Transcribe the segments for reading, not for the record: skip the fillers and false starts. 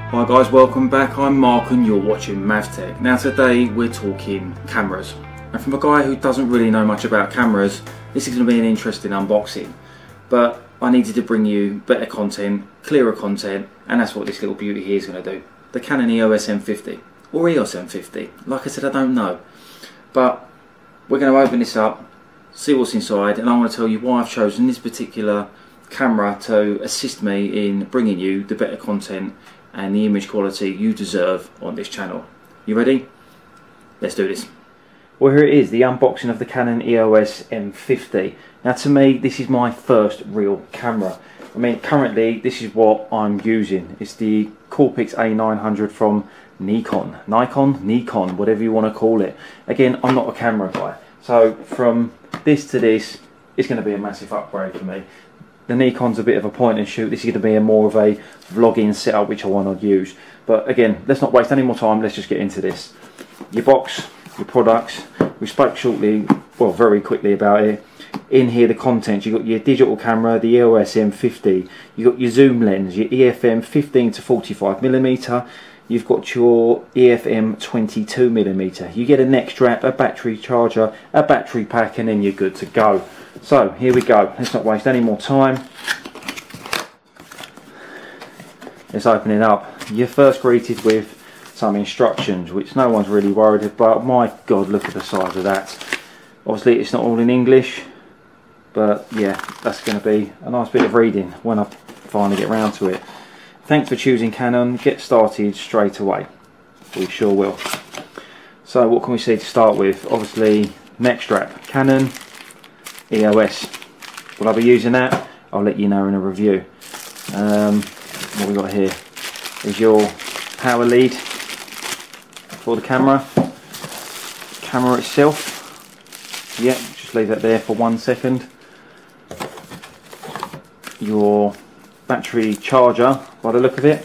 Hi guys, welcome back. I'm Mark and you're watching MavTech. Now today we're talking cameras. And from a guy who doesn't really know much about cameras, this is going to be an interesting unboxing. But I needed to bring you better content, clearer content, and that's what this little beauty here is going to do. The Canon EOS M50, or EOS M50. Like I said, I don't know. But we're going to open this up, see what's inside, and I want to tell you why I've chosen this particular camera to assist me in bringing you the better content and the image quality you deserve on this channel. You ready? Let's do this. Well, here it is, the unboxing of the Canon EOS M50. Now to me, this is my first real camera. I mean, currently this is what I'm using. It's the Coolpix A900 from Nikon, whatever you want to call it. Again, I'm not a camera guy, so from this to this, it's going to be a massive upgrade for me. The Nikon's a bit of a point and shoot. This is going to be more of a vlogging setup which I want to use. But again, let's not waste any more time, let's just get into this. Your box, your products, we spoke shortly, well very quickly about it. In here the contents, you've got your digital camera, the EOS M50, you've got your zoom lens, your EFM 15 to 45mm, you've got your EFM 22mm, you get a neck strap, a battery charger, a battery pack, and then you're good to go. So here we go, let's not waste any more time. Let's open it up. You're first greeted with some instructions, which no one's really worried about. My God, look at the size of that. Obviously it's not all in English, but yeah, that's going to be a nice bit of reading when I finally get round to it. Thanks for choosing Canon, get started straight away. We sure will. So what can we see to start with? Obviously neck strap, Canon EOS. Will I be using that? I'll let you know in a review. What we got here is your power lead for the camera. Camera itself. Yep, just leave that there for 1 second. Your battery charger, by the look of it.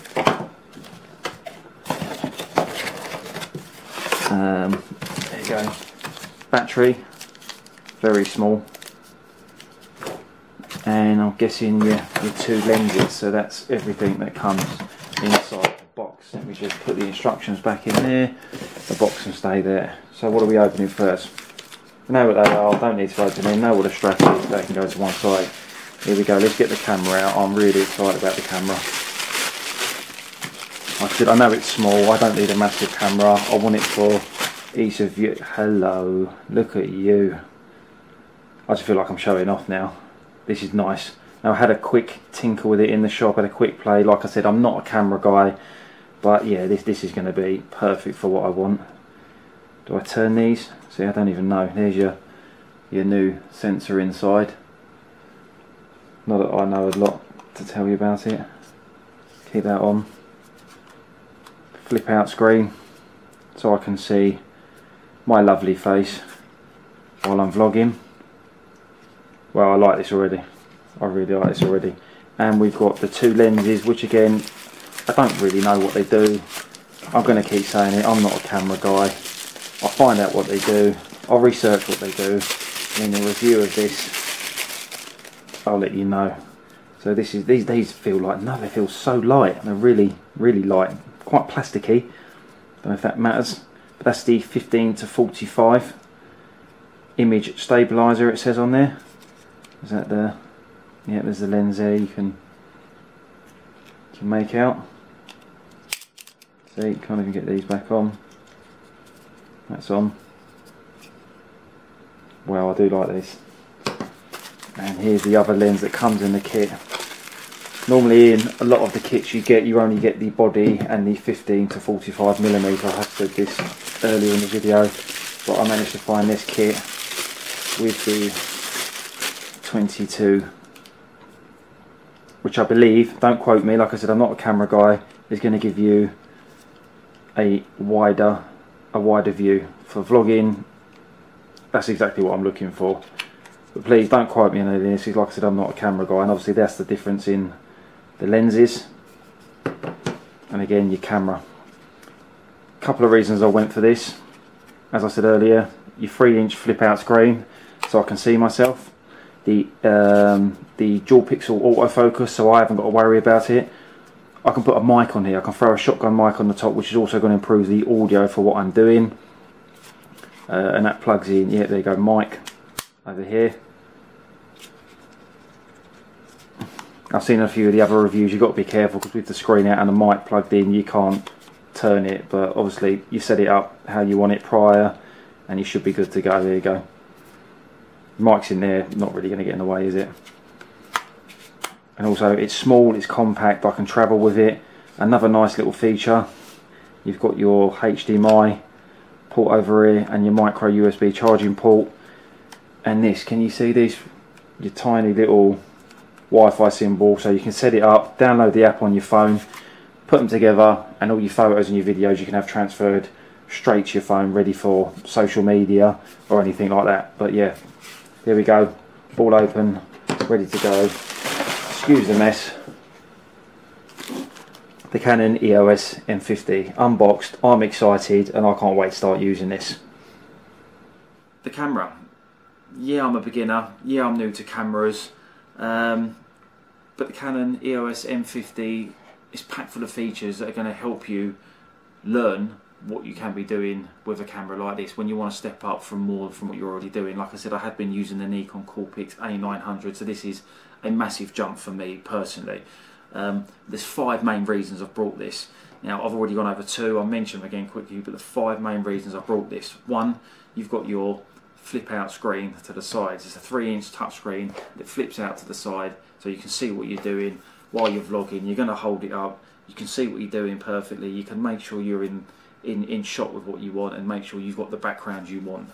There you go. Battery, very small. And I'm guessing your two lenses, so that's everything that comes inside the box. Let me just put the instructions back in there, the box can stay there. So what are we opening first? You know what they are, don't need to open them, know what the strap is, that can go to one side. Here we go, let's get the camera out. I'm really excited about the camera. I know it's small, I don't need a massive camera, I want it for ease of view. Hello, look at you. I just feel like I'm showing off now. This is nice. Now I had a quick tinker with it in the shop, had a quick play. Like I said, I'm not a camera guy, but yeah, this is going to be perfect for what I want. Do I turn these? See, I don't even know. There's your new sensor inside. Not that I know a lot to tell you about it. Keep that on. Flip out screen so I can see my lovely face while I'm vlogging. Well, I like this already. I really like this already. And we've got the two lenses, which again, I don't really know what they do. I'm going to keep saying it, I'm not a camera guy. I'll find out what they do. I'll research what they do. In the review of this, I'll let you know. So this is these feel like, no, they feel so light. They're really, really light. Quite plasticky. Don't know if that matters. But that's the 15 to 45 image stabilizer, it says on there. Is that the, yeah, there's the lens there you can make out. See, can't even get these back on. That's on. Well, I do like this. And here's the other lens that comes in the kit. Normally in a lot of the kits you only get the body and the 15 to 45mm. I have said this earlier in the video, but I managed to find this kit with the 22, which I believe, don't quote me, like I said, I'm not a camera guy, is going to give you a wider view for vlogging. That's exactly what I'm looking for. But please don't quote me on any of this. Like I said, I'm not a camera guy, and obviously that's the difference in the lenses and again your camera. A couple of reasons I went for this. As I said earlier, your 3-inch flip out screen so I can see myself. The dual pixel autofocus, so I haven't got to worry about it. I can put a mic on here. I can throw a shotgun mic on the top, which is also going to improve the audio for what I'm doing. And that plugs in. Yeah, there you go, mic over here. I've seen a few of the other reviews. You've got to be careful because with the screen out and the mic plugged in, you can't turn it. But obviously, you set it up how you want it prior, and you should be good to go. There you go. Mic's in there. Not really going to get in the way, is it? And also, it's small. It's compact. I can travel with it. Another nice little feature. You've got your HDMI port over here and your micro USB charging port. And this, can you see this? Your tiny little Wi-Fi symbol, so you can set it up, download the app on your phone, put them together, and all your photos and your videos you can have transferred straight to your phone, ready for social media or anything like that. But yeah, there we go, all open, ready to go. Excuse the mess. The Canon EOS M50 unboxed. I'm excited and I can't wait to start using this. The camera, yeah, I'm a beginner, yeah, I'm new to cameras. But the Canon EOS M50 is packed full of features that are going to help you learn what you can be doing with a camera like this when you want to step up from more from what you're already doing. Like I said, I had been using the Nikon Coolpix A900, so this is a massive jump for me personally. There's 5 main reasons I've brought this. Now, I've already gone over 2, I'll mention them again quickly, but the 5 main reasons I brought this. 1, you've got your flip out screen to the sides. It's a 3-inch touchscreen that flips out to the side so you can see what you're doing while you're vlogging. You're going to hold it up, you can see what you're doing perfectly, you can make sure you're in shot with what you want and make sure you've got the background you want.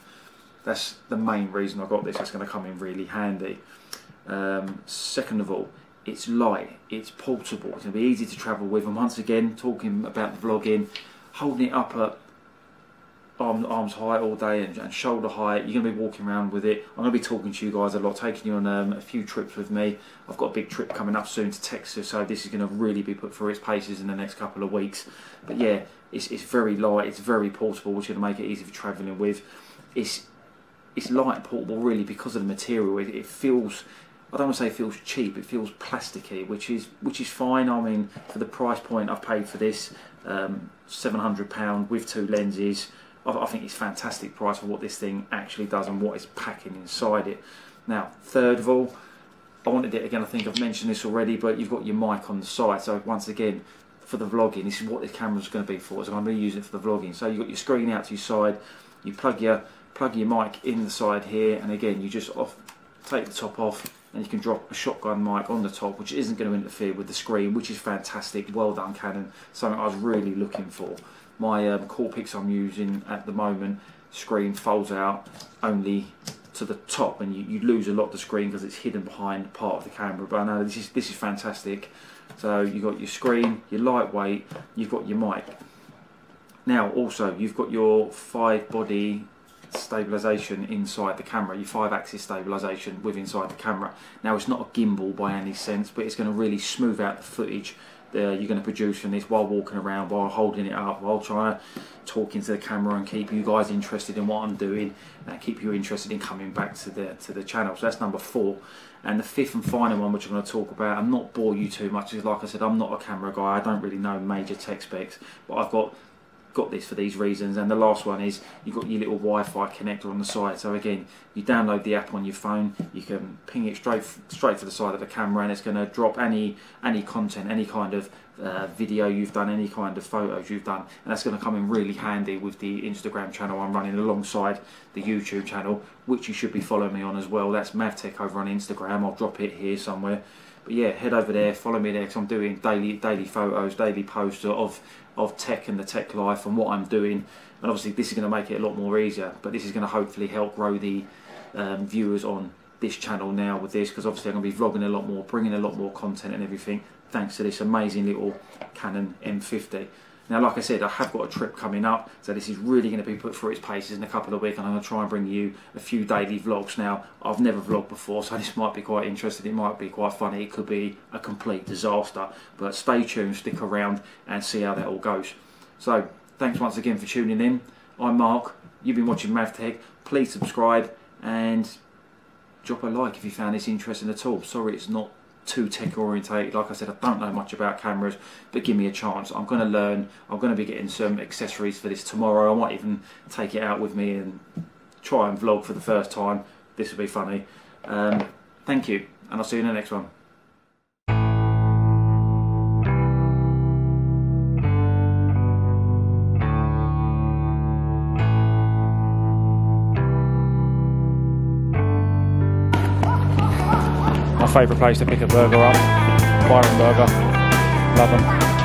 That's the main reason I got this. It's going to come in really handy. Second of all, it's light, it's portable, it's going to be easy to travel with, and once again, talking about the vlogging, holding it up at arms height all day and shoulder height, you're going to be walking around with it. I'm going to be talking to you guys a lot, taking you on a few trips with me. I've got a big trip coming up soon to Texas, so this is going to really be put through its paces in the next couple of weeks. But yeah, it's very light, it's very portable, which is going to make it easy for travelling with. It's light and portable really because of the material. It feels, I don't want to say it feels cheap, it feels plasticky, which is fine. I mean, for the price point I've paid for this, £700 with 2 lenses, I think it's fantastic price for what this thing actually does and what it's packing inside it. Now, third of all, I wanted it again, I think I've mentioned this already, but you've got your mic on the side. So once again, for the vlogging, this is what this camera's going to be for. So I'm going to use it for the vlogging. So you've got your screen out to your side, you plug your mic in the side here, and again, you just take the top off, and you can drop a shotgun mic on the top, which isn't going to interfere with the screen, which is fantastic. Well done, Canon. Something I was really looking for. My Coolpix I'm using at the moment, screen folds out only to the top, and you lose a lot of the screen because it's hidden behind part of the camera. But I know this is fantastic. So you've got your screen, you're lightweight, you've got your mic. Now also you've got your 5-body stabilisation inside the camera, your 5-axis stabilisation with inside the camera. Now it's not a gimbal by any sense, but it's going to really smooth out the footage you're going to produce from this while walking around, while holding it up, while trying to talk into the camera and keep you guys interested in what I'm doing and keep you interested in coming back to the channel. So that's number 4. And the 5th and final one, which I'm going to talk about and not bore you too much, is, like I said, I'm not a camera guy, I don't really know major tech specs, but I've got this for these reasons. And the last one is you've got your little Wi-Fi connector on the side. So again, you download the app on your phone, you can ping it straight to the side of the camera, and it's going to drop any content, any kind of video you've done, any kind of photos you've done, and that's going to come in really handy with the Instagram channel I'm running alongside the YouTube channel, which you should be following me on as well. That's Mavtech over on Instagram. I'll drop it here somewhere. But yeah, head over there, follow me there, because I'm doing daily photos, daily posts of tech and the tech life and what I'm doing. And obviously this is going to make it a lot more easier, but this is going to hopefully help grow the viewers on this channel now with this, because obviously I'm going to be vlogging a lot more, bringing a lot more content and everything, thanks to this amazing little Canon M50. Now, like I said, I have got a trip coming up, so this is really going to be put through its paces in a couple of weeks, and I'm going to try and bring you a few daily vlogs. Now, I've never vlogged before, so this might be quite interesting, it might be quite funny, it could be a complete disaster, but stay tuned, stick around and see how that all goes. So, thanks once again for tuning in. I'm Mark, you've been watching Mavtech. Please subscribe and drop a like if you found this interesting at all. Sorry it's not too tech orientated. Like I said, I don't know much about cameras, but give me a chance. I'm going to learn. I'm going to be getting some accessories for this tomorrow. I might even take it out with me and try and vlog for the first time. This will be funny. Thank you, and I'll see you in the next one. My favourite place to pick a burger up, Byron Burger, love them.